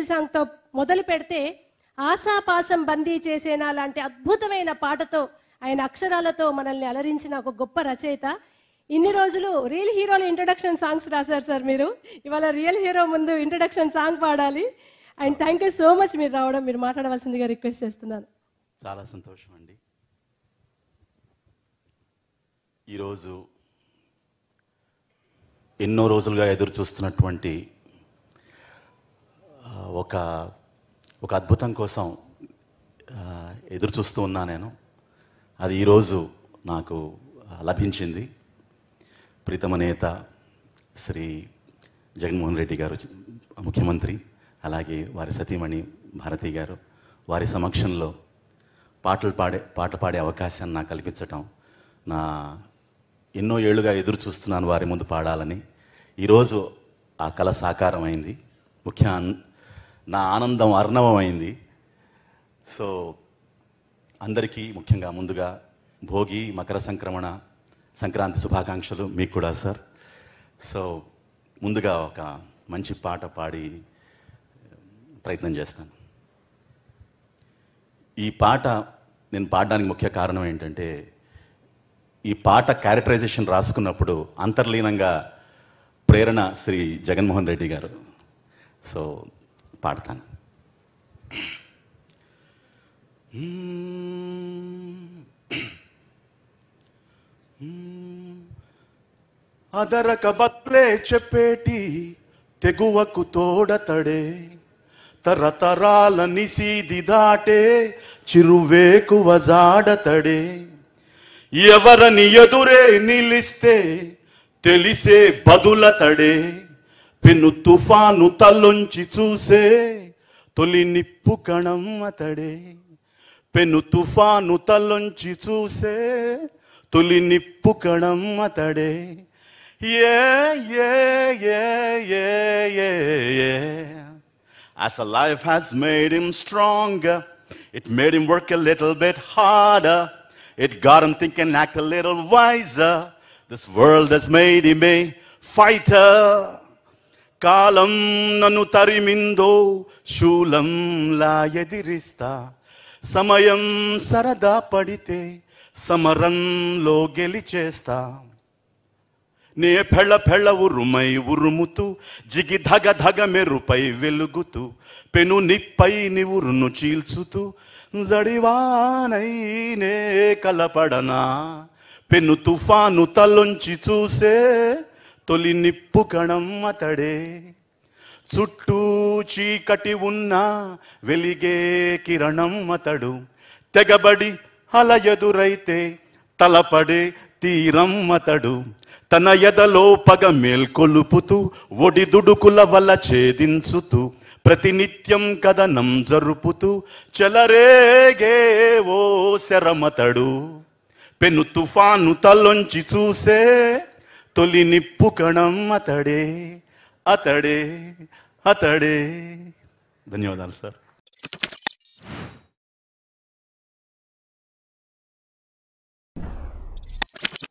సాంగ్తో మొదలు పెడితే ఆశాపాశం బందీ చేసేనా లాంటి అద్భుతమైన పాటతో ఆయన అక్షరాలతో మనల్ని అలరించిన ఒక గొప్ప రచయిత. ఇన్ని రోజులు రియల్ హీరోల ఇంట్రొడక్షన్ సాంగ్స్ రాశారు సార్ మీరు. ఇవాళ రియల్ హీరో ముందు ఇంట్రొడక్షన్ సాంగ్ పాడాలి. And thank you so much మీరు రావడం, మీరు మాట్లాడవలసిందిగా రిక్వెస్ట్ చేస్తున్నాను. చాలా సంతోషం అండి. ఈరోజు ఎన్నో రోజులుగా ఎదురు చూస్తున్నటువంటి ఒక అద్భుతం కోసం ఎదురు చూస్తూ ఉన్నా నేను. అది ఈరోజు నాకు లభించింది. ప్రీతమ నేత శ్రీ జగన్మోహన్ రెడ్డి గారు ముఖ్యమంత్రి, అలాగే వారి సతీమణి భారతి గారు, వారి సమక్షంలో పాట పాడే అవకాశాన్ని నాకు కల్పించటం, నా ఎన్నో ఏళ్ళుగా ఎదురు చూస్తున్నాను వారి ముందు పాడాలని. ఈరోజు ఆ కళ సాకారమైంది. నా ఆనందం అర్ణవమైంది. సో అందరికీ ముఖ్యంగా ముందుగా భోగి, మకర సంక్రాంతి శుభాకాంక్షలు మీకు కూడా సార్. సో ముందుగా ఒక మంచి పాట పాడి ప్రయత్నం చేస్తాను. ఈ పాట నేను పాడడానికి ముఖ్య కారణం ఏంటంటే, ఈ పాట క్యారెక్టరైజేషన్ రాసుకున్నప్పుడు అంతర్లీనంగా ప్రేరణ శ్రీ జగన్మోహన్ రెడ్డి గారు. సో పాడతాను. అదరక బక్లే చెప్పేటి తెగువకు తోడతడే, తరతరాల నిసీది దాటే చిరువేకువ జాడతడే, ఎవరని ఎదురే నిలిస్తే తెలిసే బదులతడే, పెను తుఫాను తలొంచి చూసే తొలి నిప్పు కణం అతడే, పెను తుఫాను తలొంచి చూసే తొలి నిప్పు కణం అతడే. As a life has made him stronger, it made him work a little bit harder, it got him thinking, act a little wiser. This world has made him a fighter. కాలం నన్ను తరిమిందో శూలంలా ఎదిరిస్తా, సమయం సరదా పడితే సమరంలో గెలిచేస్తా. నే పెళ్ళ ఉరుమై ఉరుముతూ, జిగి ధగ మెరుపై వెలుగుతూ, పెను నిప్పై నివురును చీల్చుతూ, జడివానై నే కలపడనా, పెను తుఫాను తలొంచి చూసే తొలి నిప్పు కణం అతడే. చుట్టూ చీకటి ఉన్నా వెలిగే కిరణం అతడు, తెగబడి అల ఎదురైతే తలపడే తీరం అతడు, తన ఎదలో పగ మేల్కొలుపుతూ ఒడిదుడుకుల వల్ల ఛేదించుతూ, ప్రతినిత్యం కథనం జరుపుతూ చెలరేగే ఓ శరమతడు, పెను తుఫాను తలొంచి చూసే తొలి నిప్పు కణం అతడే అతడే అతడే. ధన్యవాదాలు సార్.